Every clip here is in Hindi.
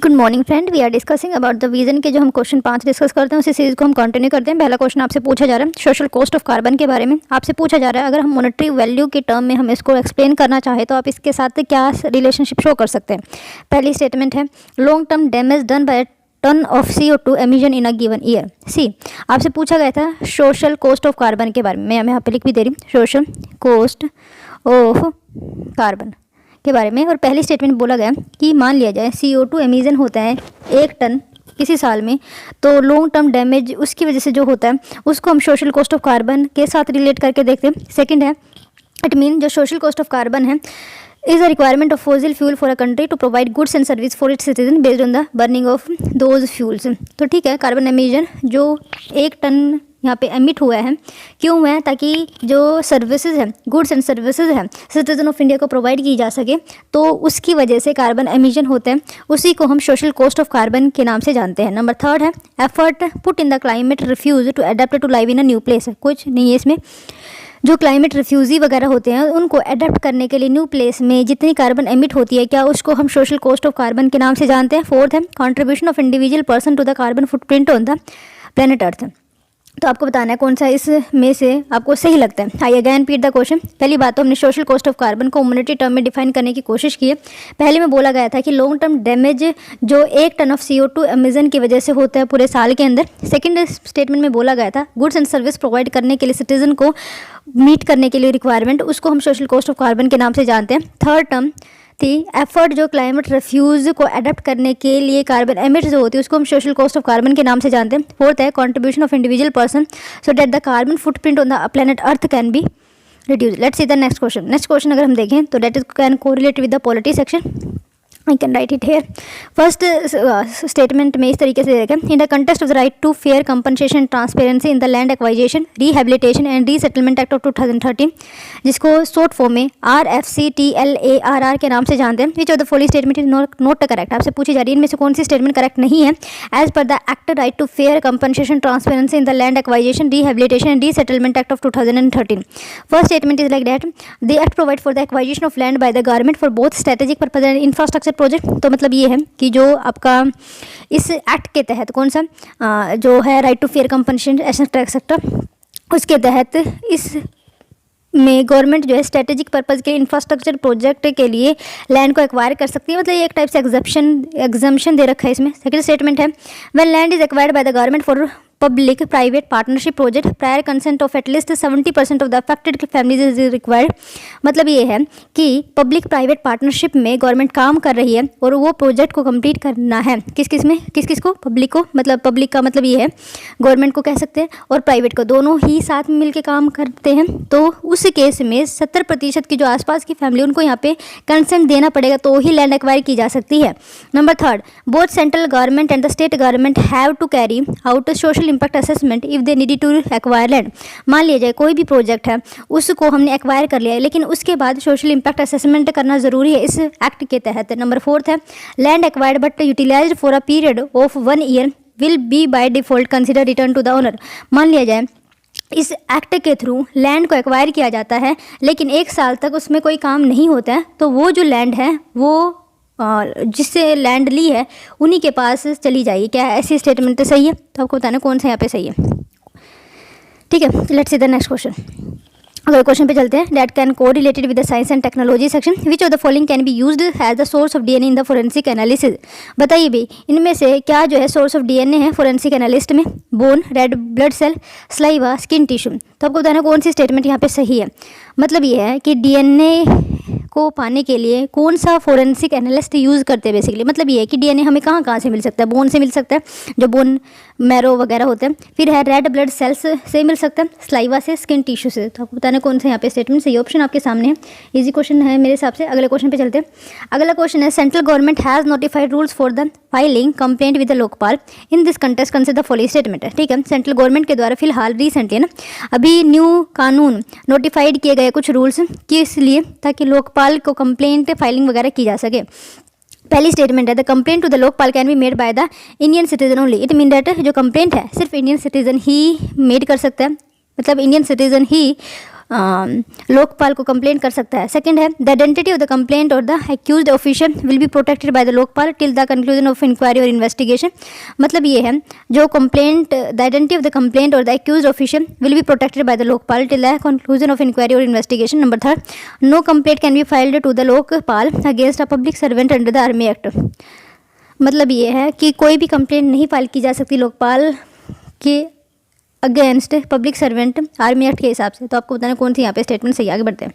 Good morning friend, we are discussing about the vision के जो हम क्वेश्चन 5 डिस्कस करते हैं उसी सीरीज को हम कंटिन्यू करते हैं। पहला क्वेश्चन आपसे पूछा जा रहा है सोशल कॉस्ट ऑफ कार्बन के बारे में। आपसे पूछा जा रहा है अगर हम मॉनेटरी वैल्यू के टर्म में हम इसको एक्सप्लेन करना चाहें तो आप इसके साथ क्या रिलेशनशिप शो कर सकते हैं। पहली स्टेटमेंट है long term damage done by ton of CO2 emission in a given year. See आपसे पूछा गया था सोशल कॉस्ट ऑफ कार्बन के बारे में। मैं यहाँ पे लिख भी दे रही हूँ सोशल कॉस्ट ऑफ कार्बन के बारे में। और पहली स्टेटमेंट बोला गया कि मान लिया जाए CO2 एमिशन होता है 1 टन किसी साल में, तो लॉन्ग टर्म डैमेज उसकी वजह से जो होता है उसको हम सोशल कॉस्ट ऑफ कार्बन के साथ रिलेट करके देखते हैं। सेकंड है इट मीन जो सोशल कॉस्ट ऑफ कार्बन है is a requirement of fossil fuel for a country to provide goods and service for its citizen based on the burning of those fuels। तो ठीक है, कार्बन एमिशन जो 1 टन यहाँ पे एमिट हुआ है क्यों हुआ है, ताकि जो सर्विसेज है गुड्स एंड सर्विसेज है सिटीजन ऑफ इंडिया को प्रोवाइड की जा सके, तो उसकी वजह से कार्बन एमिशन होते हैं, उसी को हम सोशल कॉस्ट ऑफ कार्बन के नाम से जानते हैं। नंबर 3 है effort put in the climate refuge to adapt to live in a new place. कुछ नहीं है इसमें, जो क्लाइमेट रिफ्यूजी वगैरह होते हैं उनको अडेप्ट करने के लिए न्यू प्लेस में जितनी कार्बन एमिट होती है, क्या उसको हम सोशल कॉस्ट ऑफ कार्बन के नाम से जानते हैं। 4 है contribution of individual person to the carbon footprint on the planet earth. तो आपको बताना है कौन सा इस में से आपको सही लगता है। I again repeat the question. पहली बात तो हमने सोशल कॉस्ट ऑफ कार्बन को मॉनेटरी टर्म में डिफाइन करने की कोशिश की है। पहले में बोला गया था कि लॉन्ग टर्म डैमेज जो 1 टन ऑफ CO2 एमिशन की वजह से होता है पूरे साल के अंदर। सेकंड स्टेटमेंट में बोला गया था गुड्स एंड सर्विस प्रोवाइड करने के लिए सिटीजन को मीट करने के लिए रिक्वायरमेंट, उसको हम सोशल कॉस्ट ऑफ कार्बन के नाम से जानते हैं। थर्ड टर्म थी एफर्ट जो क्लाइमेट रिफ्यूज को अडेप्ट करने के लिए कार्बन एमिट जो होती है उसको हम सोशल कॉस्ट ऑफ कार्बन के नाम से जानते हैं। 4th है contribution of individual person so that the carbon footprint on the planet earth can be reduce. Let's see the next question. Next question अगर हम देखें तो that is can correlate with the polity section. I can write it here. First statement में इस तरीके से देखें in the context of the right to fair compensation and transparency in the land acquisition, rehabilitation and resettlement act of 2013, जिसको short form में RFCTLARR के नाम से जानते हैं। Which of the following statement is not correct? आपसे पूछी जा रही है इनमें से कौन सी स्टेटमेंट करेक्ट नहीं है। As per the act right to fair compensation transparency in the land acquisition, rehabilitation and resettlement act of 2013, first statement is like that the act provide for the acquisition of land by the government for both strategic purpose and infrastructure project. तो मतलब ये है कि जो आपका इस एक्ट के तहत कौन सा जो है right to fair compensation etcetera उसके तहत इस में गवर्नमेंट जो है स्ट्रेटेजिक पर्पज़ के इंफ्रास्ट्रक्चर प्रोजेक्ट के लिए लैंड को एक्वायर कर सकती है। मतलब ये एक टाइप से एग्जम्पशन दे रखा है इसमें। सेकंड स्टेटमेंट है when land is acquired by the government for public private partnership project prior consent of at least 70% of the affected families is required. मतलब ये है कि पब्लिक प्राइवेट पार्टनरशिप में गवर्नमेंट काम कर रही है और वो प्रोजेक्ट को कंप्लीट करना है किस किस को, पब्लिक को। मतलब पब्लिक का मतलब ये है गवर्नमेंट को कह सकते हैं और प्राइवेट को, दोनों ही साथ में मिलकर काम करते हैं। तो उस केस में 70% की जो आसपास की फैमिली उनको यहाँ पे कंसेंट देना पड़ेगा तो ही लैंड एक्वायर की जा सकती है। Number 3 both central government and the state government have to carry out social impact assessment if they needed to acquire land. मान लिया जाए कोई भी प्रोजेक्ट है उसको हमने एक्वायर कर लिया है लेकिन उसके बाद सोशल इम्पैक्ट असेसमेंट करना जरूरी है इस एक्ट के तहत। नंबर 4 है land acquired but utilised for a period of 1 year will be by default consider return to the owner. मान लिया जाए इस एक्ट के थ्रू लैंड को एक्वायर किया जाता है लेकिन 1 साल तक उसमें कोई काम नहीं होता है, तो वो जो लैंड है वो जिससे लैंड ली है उन्हीं के पास चली जाएगी। क्या ऐसी स्टेटमेंट तो सही है? तो आपको बताना कौन सा यहाँ पे सही है। ठीक है, let's see the next question. अगले क्वेश्चन पे चलते हैं। दैट कैन को related with the science and technology section. Which of the following can be used as the source of DNA in the forensic analysis. बताइए भी इनमें से क्या जो है सोर्स ऑफ DNA है फोरेंसिक एनालिस्ट में। Bone, red blood cell, saliva, skin tissue. तो आपको बताना कौन सी स्टेटमेंट यहाँ पे सही है। मतलब ये है कि DNA को पाने के लिए कौन सा फोरेंसिक एनालिस्ट यूज़ करते हैं बेसिकली। मतलब ये है कि DNA हमें कहाँ से मिल सकता है। बोन से मिल सकता है, जो बोन मैरो वगैरह होते हैं। फिर है रेड ब्लड सेल्स से मिल सकता है, स्लाइवा से, स्किन टिश्यू से। तो आपको बताना कौन सा यहाँ पे स्टेटमेंट सही। ऑप्शन आपके सामने है, इजी क्वेश्चन है मेरे हिसाब से। अगले क्वेश्चन पे चलते हैं। अगला क्वेश्चन है central government has notified rules for the filing complaint with the Lokpal in this contest consider the following statement है। ठीक है, सेंट्रल गवर्नमेंट के द्वारा फिलहाल रिसेंटली ना अभी न्यू कानून नोटिफाइड किए गए कुछ रूल्स किस लिए, ताकि लोकपाल को कंप्लेंट फाइलिंग वगैरह की जा सके। पहली स्टेटमेंट है the complaint to the Lokpal can be made by the Indian citizen only. It mean that जो कंप्लेंट है सिर्फ इंडियन सिटीजन ही मेड कर सकता है। मतलब इंडियन सिटीजन ही लोकपाल को कंप्लेंट कर सकता है। सेकंड है the identity of the complaint और the accused official will be protected by the Lokpal till the conclusion of inquiry और इन्वेस्टिगेशन। मतलब ये है जो complaint, the identity of the complaint और the accused official will be protected by the Lokpal till the conclusion of inquiry और investigation. Number third, no complaint can be filed to the Lokpal against a public servant under the army act. मतलब ये है कि कोई भी कंप्लेंट नहीं फाइल की जा सकती लोकपाल के against public servant army act के हिसाब से। तो आपको बताना कौन सी यहाँ पे स्टेटमेंट सही। आगे बढ़ते हैं।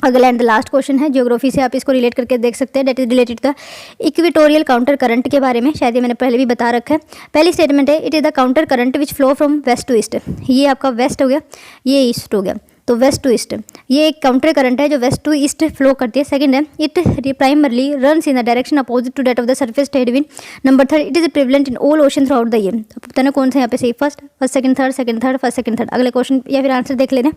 अगला एंड द लास्ट क्वेश्चन है ज्योग्राफी से, आप इसको रिलेट करके देख सकते हैं। That is related the equatorial counter current के बारे में, शायद ये मैंने पहले भी बता रखा है। पहली स्टेटमेंट है it is the counter current which flow from west to east. ये आपका वेस्ट हो गया, ये ईस्ट हो गया, तो वेस्ट टू ईस्ट ये एक काउंटर करंट है जो वेस्ट टू ईस्ट फ्लो करती है। सेकंड है it primarily runs in the direction opposite to that of the surface trade wind. Number third, it is prevalent in all ocean throughout the year. तो पता ना कौन सा यहाँ पे सही, first second third, second third, first second third. अगले क्वेश्चन या फिर आंसर देख लेते हैं।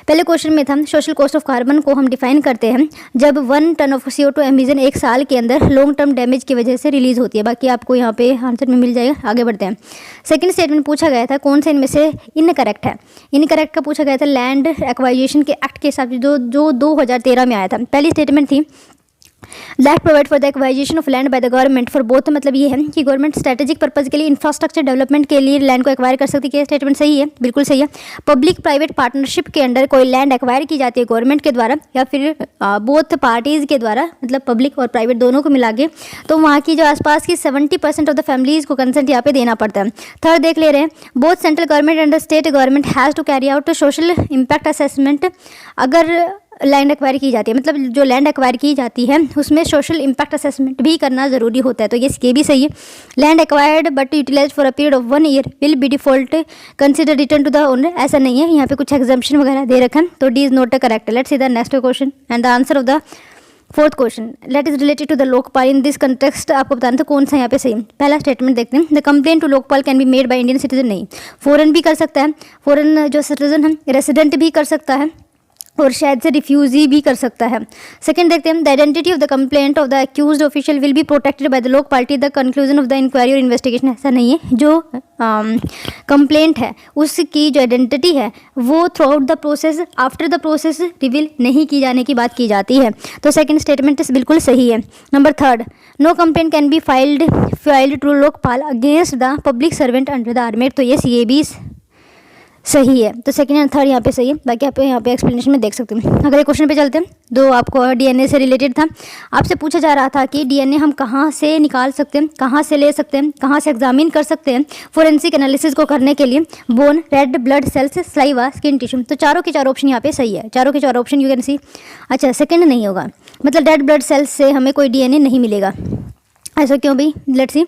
पहले क्वेश्चन में था सोशल कॉस्ट ऑफ कार्बन को हम डिफाइन करते हैं जब 1 टन ऑफ CO2 एमिशन एक साल के अंदर लॉन्ग टर्म डैमेज की वजह से रिलीज होती है। बाकी आपको यहाँ पे आंसर में मिल जाएगा। आगे बढ़ते हैं। सेकंड स्टेटमेंट पूछा गया था कौन सा इनमें से इनकरेक्ट है। इनकरेक्ट का पूछा गया था लैंड एक्वाइजेशन के एक्ट के हिसाब से जो 2013 में आया था। पहली स्टेटमेंट थी land provide for the acquisition of land by the government for both. मतलब ये है कि गवर्नमेंट स्ट्रेटेजिक पर्पज के लिए इंफ्रास्ट्रक्चर डेवलपमेंट के लिए लैंड को एक्वायर कर सकती है। स्टेटमेंट सही है, बिल्कुल सही है। पब्लिक प्राइवेट पार्टनरशिप के अंडर कोई लैंड एक्वायर की जाती है गवर्नमेंट के द्वारा या फिर बोथ पार्टीज़ के द्वारा, मतलब पब्लिक और प्राइवेट दोनों को मिला के, तो वहाँ की जो आसपास की 70% ऑफ द फैमिलीज़ को कंसेंट यहाँ पे देना पड़ता है। थर्ड देख ले रहे हैं both central government and state government has to carry out social impact assessment. अगर लैंड एक्वायर की जाती है, मतलब जो लैंड एक्वायर की जाती है उसमें सोशल इम्पैक्ट असेसमेंट भी करना ज़रूरी होता है। तो ये भी सही है। Land acquired but utilise for a period of 1 year will be default consider return to the owner. ऐसा नहीं है, यहाँ पे कुछ एग्जाम्पशन वगैरह दे रखा है। तो D is not correct. Let's see the next question and the answer of the fourth question that is related to the Lokpal. In this context आपको बताना था कौन सा यहाँ पे सही। पहला स्टेटमेंट देखते हैं the complaint to Lokpal can be made by Indian citizen. नहीं, फॉरेन भी कर सकता है, फॉरेन जो सिटीजन है रेसिडेंट भी कर सकता है और शायद से रिफ्यूजी भी कर सकता है। सेकंड देखते हैं the identity of the complaint of the accused official will be protected by the Lok party the conclusion of the inquiry और इन्वेस्टिगेशन। ऐसा नहीं है, जो कंप्लेंट है उसकी जो आइडेंटिटी है वो through out the process after the process reveal नहीं की जाने की बात की जाती है। तो सेकंड स्टेटमेंट बिल्कुल सही है। Number third, no complaint can be filed to Lokpal against the public servant under the army act. तो ये भी सही है। तो सेकंड एंड थर्ड यहाँ पे सही है। बाकी आप यहाँ पे एक्सप्लेनेशन में देख सकते हैं। अगले क्वेश्चन पे चलते हैं। दो आपको DNA से रिलेटेड था। आपसे पूछा जा रहा था कि DNA हम कहाँ से निकाल सकते हैं, कहाँ से ले सकते हैं, कहाँ से एग्जामिन कर सकते हैं फोरेंसिक एनालिसिस को करने के लिए। Bone, red blood cells, saliva, skin tissue. तो चारों के चारों ऑप्शन यहाँ पे सही है। चारों के चारों ऑप्शन यू कैन सी। अच्छा, सेकंड नहीं होगा, मतलब रेड ब्लड सेल्स से हमें कोई DNA नहीं मिलेगा। ऐसा क्यों भाई? Let's see.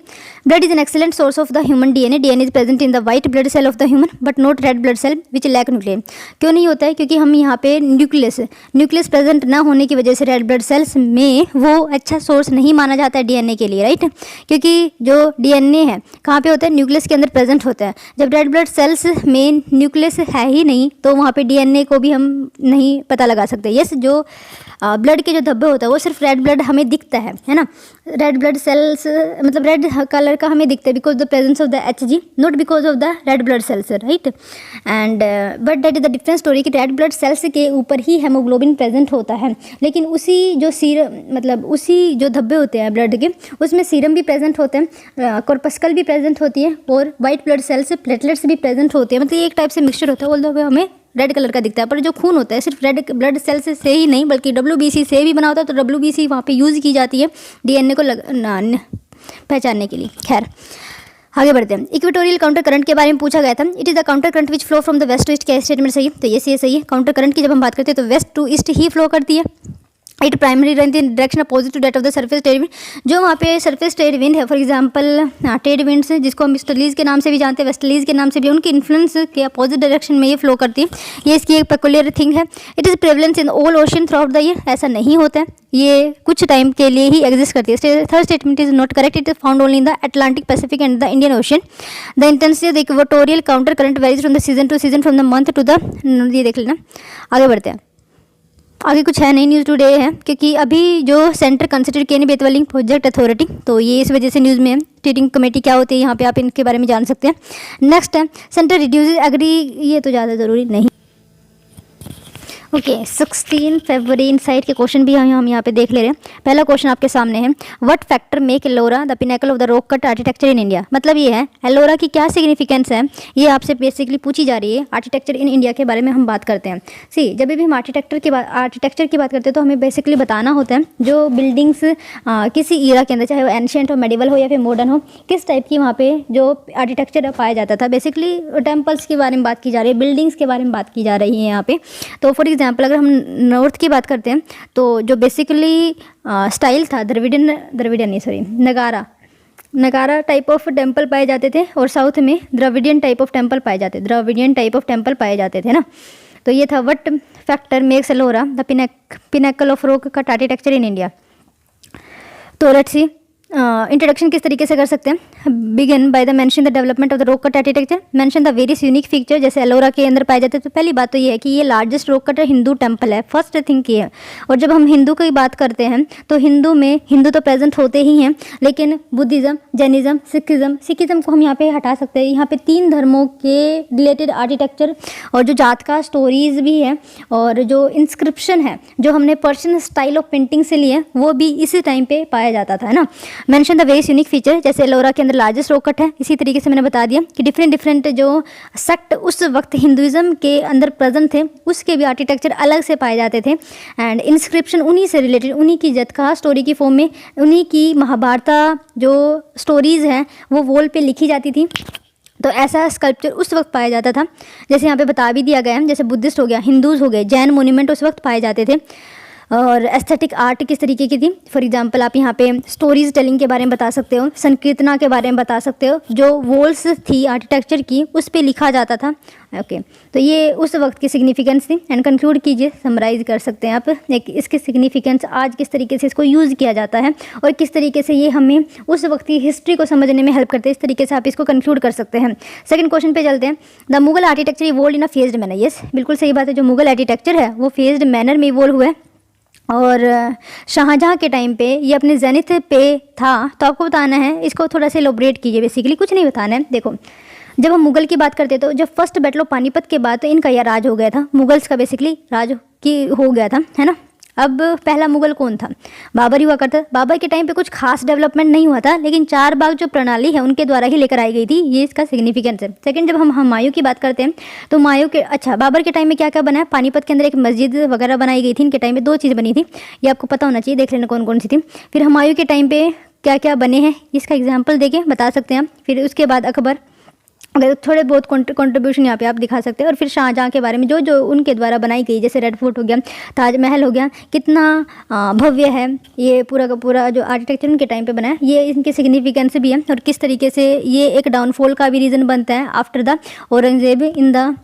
Blood is an excellent source of the human DNA। DNA is present in the white blood cell of the human but not red blood cell which lack nucleus. क्यों नहीं होता है? क्योंकि हम यहाँ पे न्यूक्लियस प्रेजेंट ना होने की वजह से रेड ब्लड सेल्स में वो अच्छा सोर्स नहीं माना जाता है DNA के लिए, राइट। क्योंकि जो DNA है कहाँ पे होता है? न्यूक्लियस के अंदर प्रेजेंट होता है। जब रेड ब्लड सेल्स में न्यूक्लियस है ही नहीं तो वहाँ पे DNA को भी हम नहीं पता लगा सकते। यस, जो ब्लड के जो धब्बे होता है वो सिर्फ रेड ब्लड हमें दिखता है ना। रेड ब्लड सेल्स मतलब रेड कलर का हमें दिखता है because the presence of the Hg, not because of the red blood cells, right. And but that is the different story कि रेड ब्लड सेल्स के ऊपर ही हेमोग्लोबिन प्रेजेंट होता है, लेकिन उसी जो मतलब उसी जो धब्बे होते हैं ब्लड के उसमें सीरम भी प्रेजेंट होते हैं, कॉर्पस्कल भी प्रेजेंट होती है और वाइट ब्लड सेल्स प्लेटलेट्स भी प्रेजेंट होते हैं। मतलब ये एक टाइप से मिक्सचर होता है। ऑल्दो हमें रेड कलर का दिखता है पर जो खून होता है सिर्फ रेड ब्लड सेल्स से ही नहीं बल्कि WBC से भी बना होता है। तो WBC वहाँ पे यूज़ की जाती है DNA को पहचानने के लिए। खैर आगे बढ़ते हैं। इक्वेटोरियल काउंटर करंट के बारे में पूछा गया था। It is the counter current which flow from the west to east. क्या स्टेटमेंट सही है? तो ये सही है। काउंटर करंट की जब हम बात करते हैं तो वेस्ट टू ईस्ट ही फ्लो करती है। It primary run in direction opposite to that of the surface trade wind. जो वहाँ पे सरफेस ट्रेड विंड है, फॉर एग्जांपल ट्रेड विंड्स जिसको हम ईस्टर्लीज के नाम से भी जानते हैं, वेस्टर्लीज के नाम से भी, उनके इन्फ्लुएंस के अपोजिट डायरेक्शन में ये फ्लो करती है। ये इसकी एक पेकुलियर थिंग है। It is prevalence in all ocean throughout the year. ऐसा नहीं होता है, ये कुछ टाइम के लिए ही एग्जिस्ट करती है। Third statement is not correct. It is found only in the Atlantic, Pacific and the Indian Ocean. The intensity of the equatorial counter current varies from the season to season, from the month to the, ये देख लेना। आगे बढ़ते हैं। आगे कुछ है नहीं, न्यूज़ टुडे है क्योंकि अभी जो सेंटर कंसिडर किए बेतवा लिंक प्रोजेक्ट अथॉरिटी, तो ये इस वजह से न्यूज़ में है। स्टीयरिंग कमेटी क्या होती है यहाँ पे आप इनके बारे में जान सकते हैं। नेक्स्ट है सेंटर रिड्यूस एग्री, ये तो ज़्यादा ज़रूरी नहीं। ओके 16 फरवरी इनसाइट के क्वेश्चन भी हम यहाँ पे देख ले रहे हैं। पहला क्वेश्चन आपके सामने है, what factor make Ellora the pinnacle of the rock cut architecture in India. मतलब ये है एलोरा की क्या सिग्निफिकेंस है, ये आपसे बेसिकली पूछी जा रही है। आर्किटेक्चर इन इंडिया के बारे में हम बात करते हैं। जब भी हम आर्किटेक्चर की बात करते हैं तो हमें बेसिकली बताना होता है जो बिल्डिंग्स किसी ईरा के अंदर, चाहे वो एंशियंट हो, मेडिवल हो या फिर मॉडर्न हो, किस टाइप की वहाँ पे जो आर्किटेक्चर पाया जाता था। बेसिकली टेम्पल्स के बारे में बात की जा रही है, बिल्डिंग्स के बारे में बात की जा रही है यहाँ पे। तो फॉर एग्जाम्पल अगर हम नॉर्थ की बात करते हैं तो जो बेसिकली स्टाइल था नगारा टाइप ऑफ टेम्पल पाए जाते थे, और साउथ में द्रविडियन टाइप ऑफ टेम्पल पाए जाते थे ना। तो ये था what factor makes Ellora the pinnacle of rock cut architecture in India. तो लेट्स सी इंट्रोडक्शन किस तरीके से कर सकते हैं। Begin by the mention the development of the rock cut architecture, mention the various unique feature जैसे एलोरा के अंदर पाए जाते हैं। तो पहली बात तो ये है कि ये largest rock cut Hindu temple है, फर्स्ट थिंग ये है। और जब हम हिंदू की बात करते हैं तो हिंदू तो प्रेजेंट होते ही हैं, लेकिन बुद्धिज़्म, जैनिज़्म, सिखिज़्म को हम यहाँ पे हटा सकते हैं। यहाँ पे 3 धर्मों के रिलेटेड आर्किटेक्चर और जो जात का स्टोरीज भी है और जो इंस्क्रिप्शन है जो हमने पर्शियन स्टाइल ऑफ पेंटिंग से लिए वो भी इसी टाइम पे पाया जाता था, है ना। Mention the various unique feature जैसे एलोरा के अंदर लार्जेस्ट रॉक कट है। इसी तरीके से मैंने बता दिया कि डिफरेंट जो सेक्ट उस वक्त हिंदुइज्म के अंदर प्रेजेंट थे उसके भी आर्किटेक्चर अलग से पाए जाते थे। एंड इंस्क्रिप्शन उन्हीं से रिलेटेड, उन्हीं की जतखा स्टोरी की फॉर्म में, उन्हीं की महाभारत जो स्टोरीज़ हैं वो वॉल पे लिखी जाती थी। तो ऐसा स्कल्पचर उस वक्त पाया जाता था। जैसे यहाँ पे बता भी दिया गया है, जैसे बुद्धिस्ट हो गया, हिंदूज़ हो गए, जैन मोन्यूमेंट उस वक्त पाए जाते थे। और एस्थेटिक आर्ट किस तरीके की थी, फॉर एग्जांपल आप यहाँ पे स्टोरीज टेलिंग के बारे में बता सकते हो, संकीर्तना के बारे में बता सकते हो, जो वॉल्स थी आर्किटेक्चर की उस पे लिखा जाता था। ओके तो ये उस वक्त की सिग्निफिकेंस थी। एंड कंक्लूड कीजिए, समराइज कर सकते हैं आप एक इसकी सिग्निफिकेंस, आज किस तरीके से इसको यूज़ किया जाता है और किस तरीके से ये हमें उस वक्त की हिस्ट्री को समझने में हेल्प करते हैं। इस तरीके से आप इसको कंक्लूड कर सकते हैं। सेकंड क्वेश्चन पे चलते हैं। The Mughal architecture evolved in a phased manner. Yes, बिल्कुल सही बात है। जो मुगल आर्किटेक्चर है वो फेज्ड मैनर में इवॉल्व हुआ है। और शाहजहाँ के टाइम पे ये अपने जेनिथ पे था। तो आपको बताना है, इसको थोड़ा सा एलोब्रेट कीजिए। बेसिकली कुछ नहीं बताना है। देखो, जब हम मुगल की बात करते हैं तो जब फर्स्ट बैटल ऑफ पानीपत के बाद तो इनका यह राज हो गया था, मुगल्स का बेसिकली राज की हो गया था, है ना। अब पहला मुगल कौन था, बाबर हुआ करता। बाबर के टाइम पे कुछ खास डेवलपमेंट नहीं हुआ था, लेकिन 4 बाग जो प्रणाली है उनके द्वारा ही लेकर आई गई थी। ये इसका सिग्निफिकेंस है। सेकंड, जब हम हुमायूं की बात करते हैं तो हुमायूं के बाबर के टाइम में क्या क्या बना है, पानीपत के अंदर एक मस्जिद वगैरह बनाई गई थी। इनके टाइम में 2 चीज़ बनी थी, ये आपको पता होना चाहिए, देख लेना कौन कौन सी थी। फिर हुमायूं के टाइम पे क्या क्या बने हैं इसका एग्जाम्पल देके बता सकते हैं। फिर उसके बाद अकबर, अगर थोड़े बहुत कंट्रीब्यूशन यहाँ पे आप दिखा सकते हैं। और फिर शाहजहाँ के बारे में जो उनके द्वारा बनाई गई, जैसे रेड फोर्ट हो गया, ताजमहल हो गया, कितना भव्य है ये पूरा का पूरा जो आर्किटेक्चर उनके टाइम पे बना है, ये इनके सिग्निफिकेंस भी है। और किस तरीके से ये एक डाउनफॉल का भी रीज़न बनता है after the Aurangzeb in the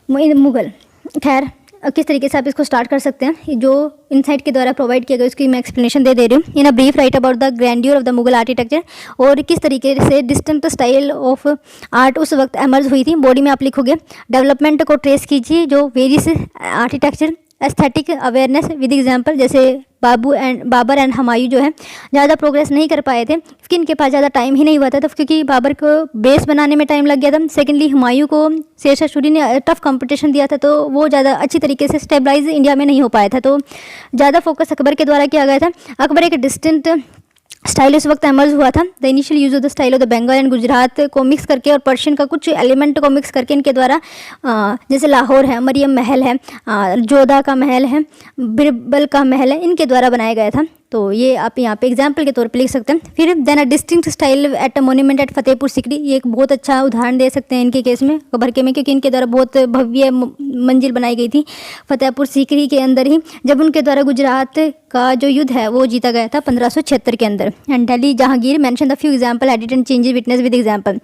Mughal. खैर, किस तरीके से आप इसको स्टार्ट कर सकते हैं, जो इनसाइट के द्वारा प्रोवाइड किया गया उसकी मैं एक्सप्लेनेशन दे रही हूँ। In a brief right about the grandeur of the Mughal architecture, और किस तरीके से डिस्टिंक्ट स्टाइल ऑफ आर्ट उस वक्त एमर्ज हुई थी। बॉडी में आप लिखोगे, डेवलपमेंट को ट्रेस कीजिए जो various architecture, aesthetic awareness with example, जैसे बाबर एंड हुमायूं जो है ज़्यादा प्रोग्रेस नहीं कर पाए थे क्योंकि इनके पास ज़्यादा टाइम ही नहीं हुआ था। तो क्योंकि बाबर को बेस बनाने में टाइम लग गया था। सेकेंडली, हुमायूं को शेरशाह सूरी ने टफ कंपटीशन दिया था, तो वो ज़्यादा अच्छी तरीके से स्टेबलाइज इंडिया में नहीं हो पाया था। तो ज़्यादा फोकस अकबर के द्वारा किया गया था। अकबर एक डिस्टिंक्ट स्टाइल उस वक्त एमर्ज हुआ था। The initial use of the style of the Bengal and Gujarat को मिक्स करके और पर्शियन का कुछ एलिमेंट को मिक्स करके इनके द्वारा, जैसे लाहौर है, मरियम महल है, जोधा का महल है, बिरबल का महल है, इनके द्वारा बनाया गया था। तो ये आप यहाँ पे एग्जाम्पल के तौर पे लिख सकते हैं। फिर then a distinct style at a monument at Fatehpur Sikri, ये एक बहुत अच्छा उदाहरण दे सकते हैं इनके केस में, अकबर के में, क्योंकि इनके द्वारा बहुत भव्य मंजिल बनाई गई थी फतेहपुर सीकरी के अंदर ही, जब उनके द्वारा गुजरात का जो युद्ध है वो जीता गया था 1576 के अंदर। And Delhi Jahangir mention the few example edit and changes witness with example.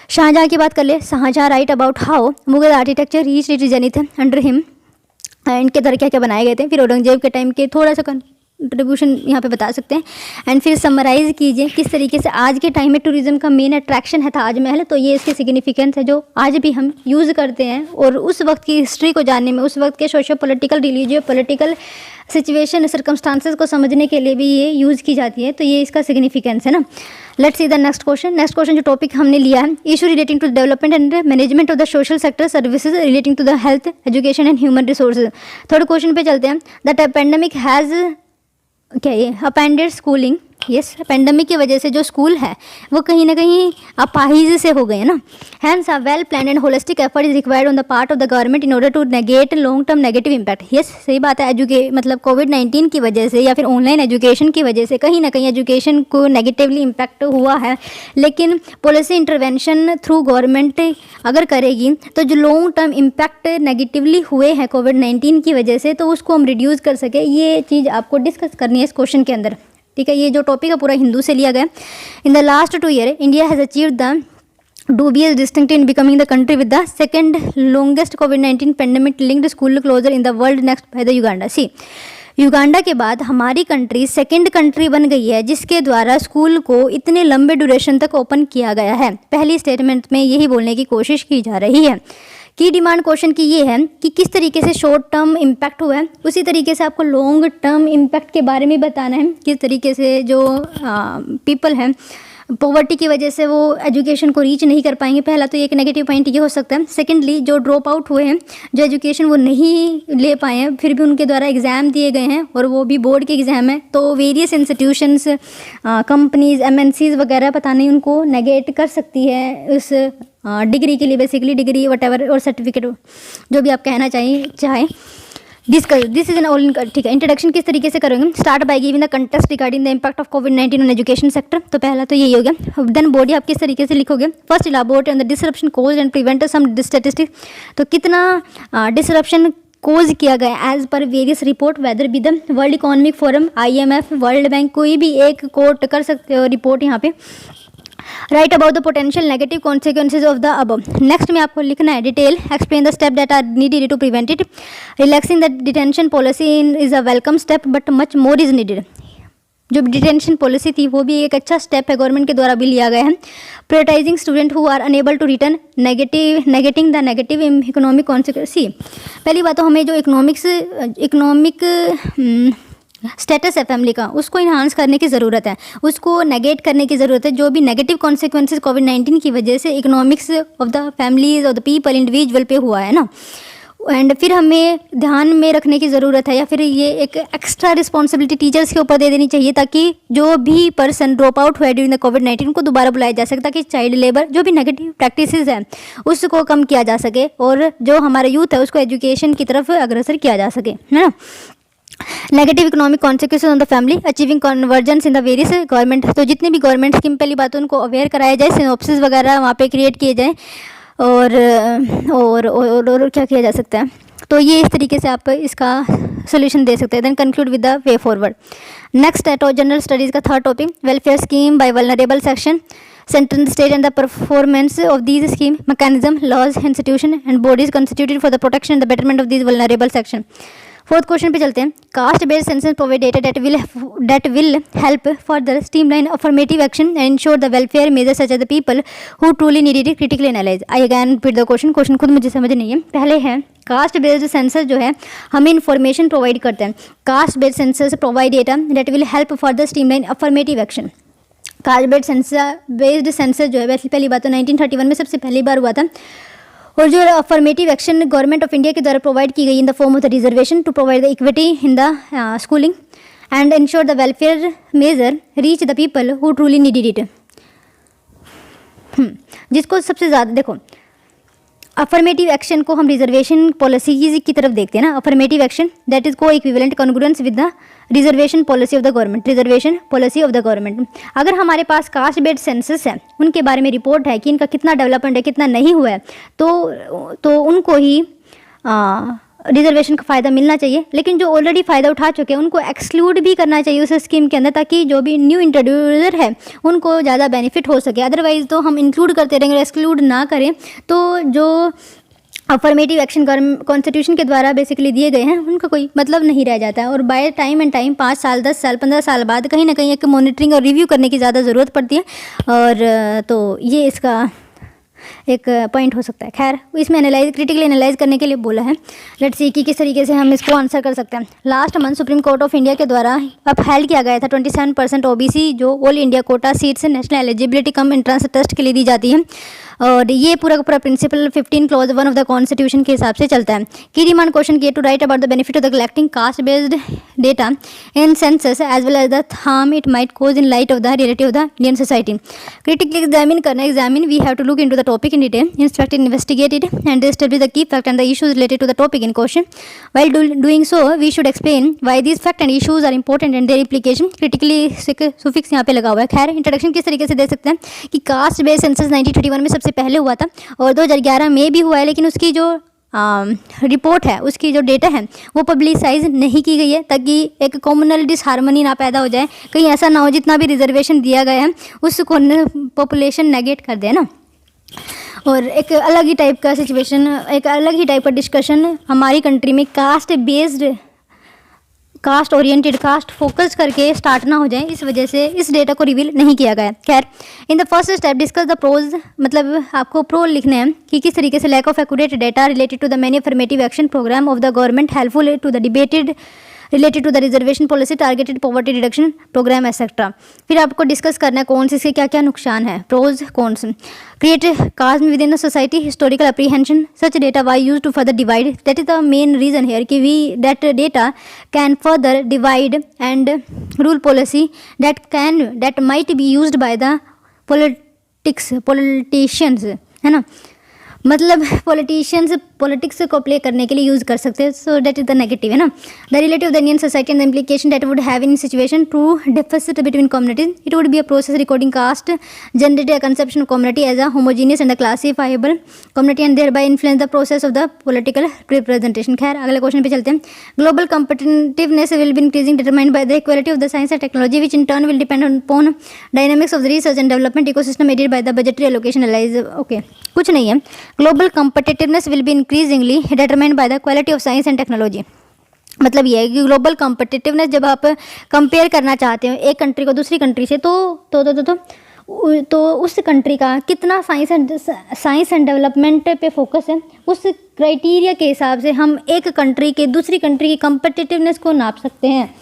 Shah Jahan की बात कर ले। Shah Jahan write about how Mughal architecture reach it zenith under him, इनके द्वारा क्या क्या बनाए गए थे। फिर औरंगजेब के टाइम के थोड़ा सा कंट्रीब्यूशन यहाँ पे बता सकते हैं। एंड फिर समराइज़ कीजिए किस तरीके से आज के टाइम में टूरिज़्म का मेन अट्रैक्शन है ताजमहल, तो ये इसकी सिग्निफिकेंस है जो आज भी हम यूज़ करते हैं, और उस वक्त की हिस्ट्री को जानने में, उस वक्त के socio political, religio political situation, circumstances को समझने के लिए भी ये यूज़ की जाती है। तो ये इसका सिग्निफिकेंस है ना। Let's see the next question. Next question जो टॉपिक हमने लिया है, issue relating to development and management of the social sector services relating to the health, education and human resources. Third question पे चलते हैं। द पेंडेमिक हैज़, क्या ये अपेंडेड स्कूलिंग, यस, पेंडेमिक की वजह से जो स्कूल है वो कहीं ना कहीं अपाहिज से हो गए हैं ना। Hence a well plan and holistic effort is required on the part of the government in order to negate long term negative impact. Yes, सही बात है। मतलब कोविड-19 की वजह से या फिर ऑनलाइन एजुकेशन की वजह से कहीं ना कहीं एजुकेशन को नेगेटिवली इम्पैक्ट हुआ है, लेकिन पॉलिसी इंटरवेंशन थ्रू गवर्नमेंट अगर करेगी तो जो लॉन्ग टर्म इम्पैक्ट नेगेटिवली हुए हैं कोविड-19 की वजह से, तो उसको हम रिड्यूस कर सके, ये चीज़ आपको डिस्कस करनी है इस क्वेश्चन के अंदर। ठीक है, ये जो टॉपिक है पूरा हिंदू से लिया गया। In the last 2 year India has achieved the dubious distinction in becoming the country with the second longest COVID-19 pandemic linked school closure in the world, next by the Uganda। C, Uganda के बाद हमारी कंट्री सेकंड कंट्री बन गई है जिसके द्वारा स्कूल को इतने लंबे ड्यूरेशन तक ओपन किया गया है। पहली स्टेटमेंट में यही बोलने की कोशिश की जा रही है। की डिमांड क्वेश्चन की ये है कि किस तरीके से शॉर्ट टर्म इम्पैक्ट हुआ है, उसी तरीके से आपको लॉन्ग टर्म इम्पैक्ट के बारे में बताना है। किस तरीके से जो पीपल हैं पॉवर्टी की वजह से वो एजुकेशन को रीच नहीं कर पाएंगे। पहला तो एक नेगेटिव पॉइंट ये हो सकता है। सेकेंडली, जो ड्रॉप आउट हुए हैं, जो एजुकेशन वो नहीं ले पाए हैं, फिर भी उनके द्वारा एग्ज़ाम दिए गए हैं और वो भी बोर्ड के एग्ज़ाम है, तो वेरियस इंस्टीट्यूशंस, कंपनीज, MNCs वगैरह पता नहीं उनको नेगेट कर सकती है उस डिग्री के लिए, बेसिकली डिग्री वटेवर और सर्टिफिकेट जो भी आप कहना चाहें। दिस इज एन ऑल, ठीक है। इंट्रोडक्शन किस तरीके से करेंगे, start by giving the context regarding the impact of covid on education sector. तो पहला तो यही हो गया। देन बॉडी आप किस तरीके से लिखोगे, first elaborate on the disruption cause and prevent some statistics. तो कितना डिसरप्शन कोज किया गया as per various report, whether be the World Economic Forum, IMF, World Bank, कोई भी एक कोट कर सकते हो रिपोर्ट यहाँ पे। Write about the potential negative consequences of the above. Next में आपको लिखना है detail, explain the step that are needed to prevent it. Relaxing the detention policy is a welcome step but much more is needed. जो डिटेंशन पॉलिसी थी वो भी एक अच्छा स्टेप है, गवर्नमेंट के द्वारा भी लिया गया है। Prioritising student who are unable to return, negating the negative economic consequence. पहली बात तो हमें जो इकोनॉमिक स्टेटस है फैमिली का, उसको इन्हांस करने की ज़रूरत है, उसको नेगेट करने की ज़रूरत है। जो भी नेगेटिव कॉन्सिक्वेंसेस कोविड-19 की वजह से economics of the families, of the people, individual पे हुआ है ना, एंड फिर हमें ध्यान में रखने की ज़रूरत है, या फिर ये एक एक्स्ट्रा रिस्पॉन्सिबिलिटी टीचर्स के ऊपर दे देनी चाहिए, ताकि जो भी पर्सन ड्रॉप आउट हुआ ड्यूरिंग द कोविड-19 को दोबारा बुलाया जा सके, ताकि चाइल्ड लेबर, जो भी नेगेटिव प्रैक्टिसेस हैं उसको कम किया जा सके, और जो हमारा यूथ है उसको एजुकेशन की तरफ अग्रसर किया जा सके, है ना। Negative economic consequences on the family, achieving convergence in the various government. तो जितनी भी गवर्नमेंट स्कीम, पहली बात तो उनको अवेयर कराया जाए, सिनॉप्सिस वगैरह वहाँ पे क्रिएट किए जाए, और क्या किया जा सकता है। तो ये इस तरीके से आप इसका सोल्यूशन दे सकते हैं। Then conclude with the way forward. Next है तो जनरल स्टडीज़ का third topic, welfare scheme by vulnerable section, central state and the performance of these scheme, mechanism, laws, institution and bodies constituted for the protection and the betterment of these vulnerable section. Fourth question पे चलते हैं। Caste based census provide data that will help further streamline affirmative action and ensure the welfare measures such as the people who truly need it critically analyze। I again repeat the question खुद मुझे समझ नहीं है। पहले है कास्ट बेस्ड सेंसस जो है हमें इन्फॉर्मेशन प्रोवाइड करते हैं। Caste based census provide data that will help further streamline affirmative action. Cast based census जो है वैसे पहली बात तो 1931 में सबसे पहली बार हुआ था, और जो affirmative action government of India के द्वारा प्रोवाइड की गई in the form of the reservation to provide the equity in the schooling and ensure the welfare measure reach the people who truly needed it. जिसको सबसे ज़्यादा देखो, अफर्मेटिव एक्शन को हम रिजर्वेशन पॉलिसीज की तरफ देखते हैं ना। अफर्मेटिव एक्शन दैट इज को equivalent congruence with the reservation policy of the government, reservation policy of the government. अगर हमारे पास कास्ट बेस्ड सेंसस है, उनके बारे में रिपोर्ट है कि इनका कितना डेवलपमेंट है, कितना नहीं हुआ है, तो उनको ही रिजर्वेशन का फ़ायदा मिलना चाहिए। लेकिन जो ऑलरेडी फ़ायदा उठा चुके हैं उनको एक्सक्लूड भी करना चाहिए उस स्कीम के अंदर, ताकि जो भी न्यू इंट्रोड्यूसर है उनको ज़्यादा बेनिफिट हो सके। अदरवाइज़ तो हम इंक्लूड करते रहेंगे, एक्सक्लूड ना करें तो जो अफर्मेटिव एक्शन कॉन्स्टिट्यूशन के द्वारा बेसिकली दिए गए हैं, उनका कोई मतलब नहीं रह जाता है। और बाय टाइम एंड टाइम 5 साल 10 साल 15 साल बाद कहीं ना कहीं एक मॉनिटरिंग और रिव्यू करने की ज़्यादा ज़रूरत पड़ती है। और तो ये इसका एक पॉइंट हो सकता है। खैर, इसमें क्रिटिकली एनालाइज करने के लिए बोला है। लेट्स सी कि किस तरीके से हम इसको आंसर कर सकते हैं। Last month Supreme Court of India के द्वारा अपहेल्ड किया गया था 27% ओबीसी जो all India quota seats National Eligibility cum Entrance Test के लिए दी जाती है। और ये पूरा का पूरा principle 15 clause 1 of the Constitution के हिसाब से चलता है। की डिमांड क्वेश्चन किए to write about the benefit of the collecting caste based data in census as well as the harm it might cause in light of the relative of the Indian society. Critically examine we have to look into the topic in detail, inspect it, investigate it, and establish the key fact and the issues related to the topic in question. While doing so, we should explain why these facts and issues are important and their implication. Critically suffix यहाँ पे लगा हुआ है। खैर, इंट्रोडक्शन किस तरीके से दे सकते हैं कि कास्ट बेस्ड सेंसस 1921 में सबसे पहले हुआ था और 2011 में भी हुआ है, लेकिन उसकी जो रिपोर्ट है, उसकी जो डेटा है वो पब्लिसाइज नहीं की गई है ताकि एक कॉमनल डिसहार्मनी ना पैदा हो जाए। कहीं ऐसा ना हो जितना भी रिजर्वेशन दिया गया है उसको पॉपुलेशन नेगेट कर दे ना। और एक अलग ही टाइप का सिचुएशन, एक अलग ही टाइप का डिस्कशन हमारी कंट्री में caste based, caste oriented, caste focus करके स्टार्ट ना हो जाए, इस वजह से इस डेटा को रिवील नहीं किया गया। खैर, in the first step discuss the pros, मतलब आपको प्रो लिखने हैं कि किस तरीके से lack of accurate data related to the many affirmative action program of the government helpful to the debated related to the reservation policy targeted poverty reduction program etcetera. फिर आपको डिस्कस करना है कौन से इसके क्या क्या नुकसान है, प्रोज कौन से। Create caste within the society, historical apprehension, such data why use to further divide, that is the main reason here कि we that data can further divide and rule policy that might be used by the politicians, है ना, मतलब पॉलिटिशियंस पॉलिटिक्स को प्ले करने के लिए यूज़ कर सकते हैं। So that is the negative, है ना। The relative the Indian society and the implication that would have in situation to difference between communities, it would be a process recording caste generate a conception of community as a homogeneous and the classifiable community and thereby influence the process of the political representation. खैर, अगले क्वेश्चन पे चलते हैं। Global competitiveness will be increasing determined by the equality of the science and technology which in turn will depend upon dynamics of the research and development ecosystem aided by the budgetary allocation analyse. Okay, कुछ नहीं है। Global competitiveness will be increasingly determined by the quality of science and technology। मतलब ये है कि ग्लोबल कॉम्पिटिटिवनेस जब आप कंपेयर करना चाहते हो एक कंट्री को दूसरी कंट्री से तो उस कंट्री का कितना साइंस एंड डेवलपमेंट पे फोकस है, उस क्राइटेरिया के हिसाब से हम एक कंट्री के दूसरी कंट्री की कॉम्पिटिटिवनेस को नाप सकते हैं।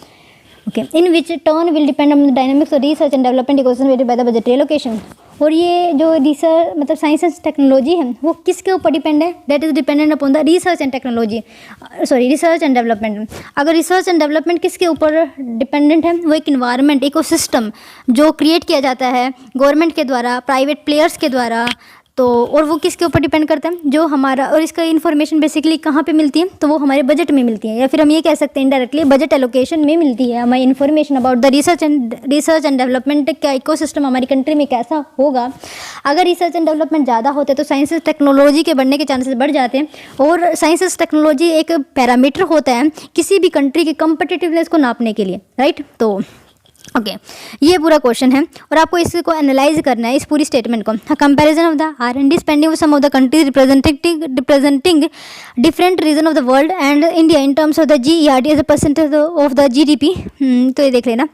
Okay, in which turn will depend on the dynamics of research and development ecosystem bye the budgetary allocation. और ये जो रिसर्च मतलब साइंस एंड टेक्नोलॉजी है वो किसके ऊपर डिपेंड है, that is dependent upon the research and technology, sorry research and development. अगर रिसर्च एंड डेवलपमेंट किसके ऊपर डिपेंडेंट है, वो एक इन्वायरमेंट इकोसिस्टम जो क्रिएट किया जाता है गवर्नमेंट के द्वारा, प्राइवेट प्लेयर्स के द्वारा, तो और वो किसके ऊपर डिपेंड करता है, जो हमारा, और इसका इन्फॉर्मेशन बेसिकली कहाँ पे मिलती है, तो वो हमारे बजट में मिलती है, या फिर हम ये कह सकते हैं इनडायरेक्टली बजट एलोकेशन में मिलती है हमारी information about the research and development का इकोसिस्टम हमारी कंट्री में कैसा होगा। अगर रिसर्च एंड डेवलपमेंट ज़्यादा होते तो साइंस टेक्नोलॉजी के बढ़ने के चांसेस बढ़ जाते हैं, और साइंस टेक्नोलॉजी एक पैरामीटर होता है किसी भी कंट्री की कम्पिटिटिवनेस को नापने के लिए, राइट। तो ओके, ये पूरा क्वेश्चन है और आपको इसको एनालाइज करना है, इस पूरी स्टेटमेंट को। Comparison of the R&D spending of some of the countries representing different region of the world and India in terms of the GERD as a percentage of the GDP। तो ये देख लेना,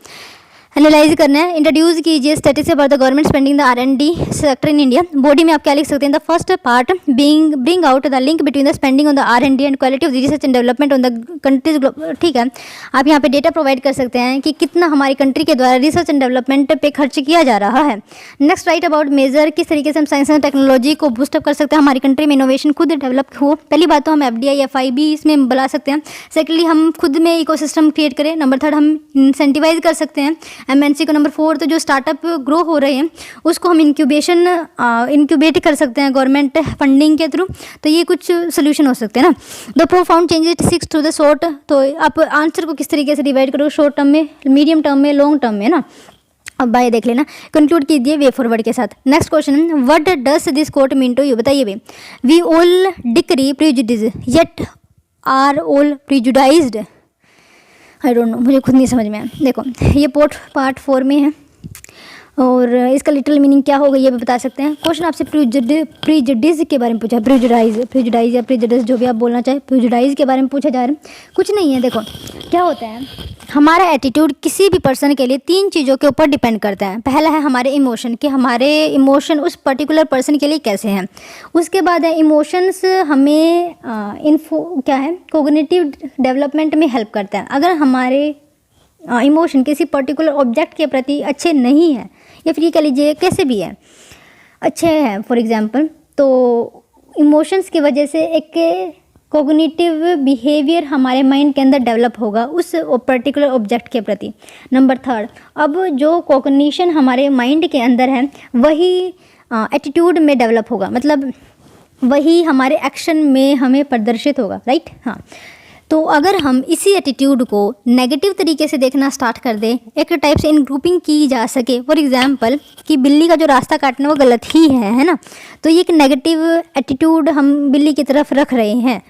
एनालाइज करना है। इंट्रोड्यूस कीजिए statistics about the government spending the R&D sector in India. Body में आप क्या लिख सकते हैं, the first part bring out the link between the spending on the R&D and quality of the research and development on the countries. ठीक है, आप यहाँ पे डेटा प्रोवाइड कर सकते हैं कि कितना हमारी कंट्री के द्वारा रिसर्च एंड डेवलपमेंट पे खर्च किया जा रहा है। नेक्स्ट, राइट अबाउट मेजर, किस तरीके से हम साइंस एंड टेक्नोलॉजी को बूस्टअप कर सकते हैं, हमारी कंट्री में इनोवेशन खुद डेवलप हो। पहली बात तो हम FDI FIB इसमें बुला सकते हैं। सेकेंडली, हम खुद में इकोसिस्टम क्रिएट करें। नंबर थर्ड, हम इंसेंटिवाइज कर सकते हैं MNC को। नंबर 4, तो जो स्टार्टअप ग्रो हो रहे हैं उसको हम इंक्यूबेट कर सकते हैं गवर्नमेंट फंडिंग के थ्रू। तो ये कुछ सोल्यूशन हो सकते हैं ना। The profound changes 6 to the short, तो आप आंसर को किस तरीके से डिवाइड करो, शॉर्ट टर्म में, मीडियम टर्म में, लॉन्ग टर्म में ना। अब बाय देख लेना, कंक्लूड कीजिए वे फॉरवर्ड के साथ। Next question, what does this quote mean to you, बताइए भाई। We all decry prejudice yet are all prejudiced. I don't know, मुझे खुद नहीं समझ में आया। देखो, ये पार्ट 4 में है और इसका लिटिल मीनिंग क्या होगा ये भी बता सकते हैं। क्वेश्चन आपसे प्रीजुडिस के बारे में पूछा है, प्रीजुडाइज या प्रीजुडिस जो भी आप बोलना चाहे, प्रीजुडाइज के बारे में पूछा जा रहा है। कुछ नहीं है, देखो क्या होता है, हमारा एटीट्यूड किसी भी पर्सन के लिए 3 चीज़ों के ऊपर डिपेंड करता है। पहला है हमारे इमोशन, कि हमारे इमोशन उस पर्टिकुलर पर्सन के लिए कैसे हैं। उसके बाद है इमोशंस हमें क्या है, कोग्निटिव डेवलपमेंट में हेल्प करता है। अगर हमारे इमोशन किसी पर्टिकुलर ऑब्जेक्ट के प्रति अच्छे नहीं हैं, या फिर ये कह लीजिए कैसे भी है अच्छे हैं फॉर एग्जांपल, तो इमोशंस की वजह से एक कोग्निटिव बिहेवियर हमारे माइंड के अंदर डेवलप होगा उस पर्टिकुलर ऑब्जेक्ट के प्रति। नंबर 3, अब जो कोग्निशन हमारे माइंड के अंदर है वही एटीट्यूड में डेवलप होगा, मतलब वही हमारे एक्शन में हमें प्रदर्शित होगा, राइट। हाँ, तो अगर हम इसी एटीट्यूड को नेगेटिव तरीके से देखना स्टार्ट कर दें, एक टाइप से इन ग्रुपिंग की जा सके, फॉर एग्जांपल कि बिल्ली का जो रास्ता काटना वो गलत ही है ना, तो ये एक नेगेटिव एटीट्यूड हम बिल्ली की तरफ रख रहे हैं,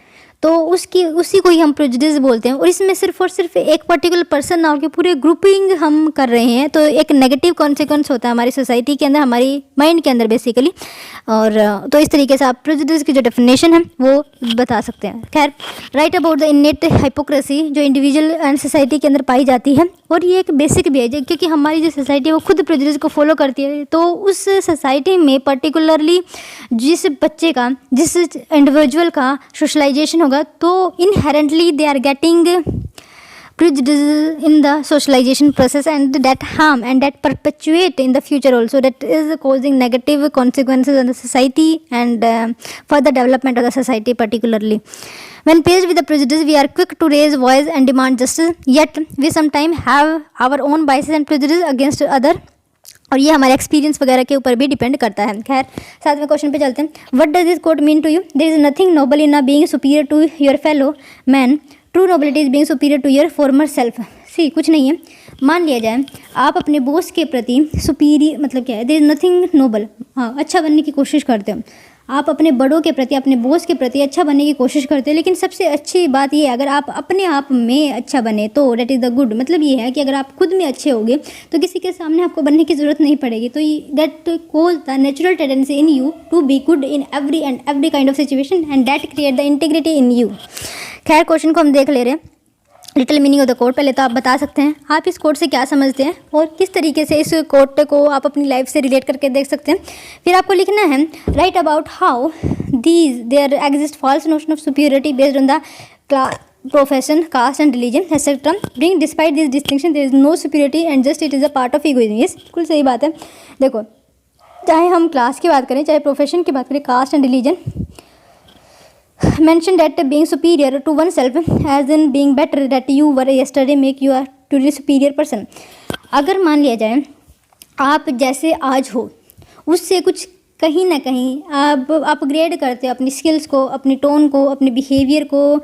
तो उसी को ही हम प्रेजुडिस बोलते हैं। और इसमें सिर्फ और सिर्फ एक पर्टिकुलर पर्सन ना होकर पूरे ग्रुपिंग हम कर रहे हैं, तो एक नेगेटिव कॉन्सिक्वेंस होता है हमारी सोसाइटी के अंदर, हमारी माइंड के अंदर बेसिकली। और तो इस तरीके से आप प्रेजुडिस की जो डेफिनेशन है वो बता सकते हैं। खैर, राइट अबाउट द इनेट हाइपोक्रेसी जो इंडिविजुअल एंड सोसाइटी के अंदर पाई जाती है, और ये एक बेसिक भी है क्योंकि हमारी जो सोसाइटी है वो खुद प्रेजुडिस को फॉलो करती है, तो उस सोसाइटी में पर्टिकुलरली जिस बच्चे का, जिस इंडिविजुअल का सोशलाइजेशन होगा, तो inherently they are getting prejudice in the socialization process, and that harm and that perpetuate in the future also, that is causing negative consequences on the society and further development of the society particularly. When faced with the prejudice, we are quick to raise voice and demand justice, yet we sometimes have our own biases and prejudice against other, और ये हमारे एक्सपीरियंस वगैरह के ऊपर भी डिपेंड करता है। खैर, 7वें क्वेश्चन पे चलते हैं। What does this quote mean to you? There is nothing noble in being superior to your fellow man, true nobility is being superior to your former self. See, कुछ नहीं है, मान लिया जाए आप अपने बॉस के प्रति सुपीरियर, मतलब क्या है, देयर इज नथिंग नोबल, हाँ अच्छा बनने की कोशिश करते हो आप, अपने बड़ों के प्रति, अपने बॉस के प्रति अच्छा बनने की कोशिश करते हैं, लेकिन सबसे अच्छी बात ये है अगर आप अपने आप में अच्छा बने तो डेट इज़ द गुड। मतलब ये है कि अगर आप खुद में अच्छे होगे तो किसी के सामने आपको बनने की ज़रूरत नहीं पड़ेगी। तो that cause the natural tendency in you to be good in every kind of situation, and that create the integrity in you. खैर, क्वेश्चन को हम देख ले रहे हैं। Little meaning of the quote, पहले तो आप बता सकते हैं आप इस कोट से क्या समझते हैं और किस तरीके से इस कोट को आप अपनी लाइफ से रिलेट करके देख सकते हैं। फिर आपको लिखना है write about how there exist false notion of superiority based on the profession, caste and religion etcetera, bring despite this distinction there is no superiority and just it is a part of egoism. ये बिल्कुल सही बात है। देखो, चाहे हम क्लास की बात करें, चाहे प्रोफेशन की बात करें, caste and religion, mention that being superior to oneself as in being better that you were yesterday make you a truly superior person। अगर मान लिया जाए आप जैसे आज हो उससे कुछ कहीं ना कहीं आप अपग्रेड करते हो अपनी स्किल्स को, अपनी टोन को, अपने बिहेवियर को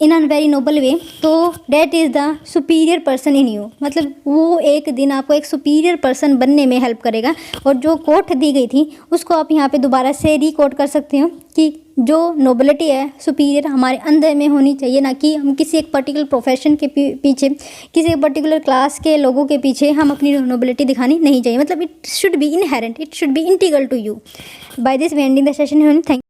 इन अ वेरी नोबल वे, तो that is the superior person in you. मतलब वो एक दिन आपको एक सुपीरियर पर्सन बनने में हेल्प करेगा। और जो कोट दी गई थी उसको आप यहाँ पे दोबारा से रिकोट कर सकते हो कि जो नोबिलिटी है सुपीरियर हमारे अंदर में होनी चाहिए, ना कि हम किसी एक पर्टिकुलर प्रोफेशन के पीछे, किसी एक पर्टिकुलर क्लास के लोगों के पीछे हम अपनी नोबिलिटी दिखानी नहीं चाहिए। मतलब it should be inherent, it should be integral to you. By this we ending the session. Thank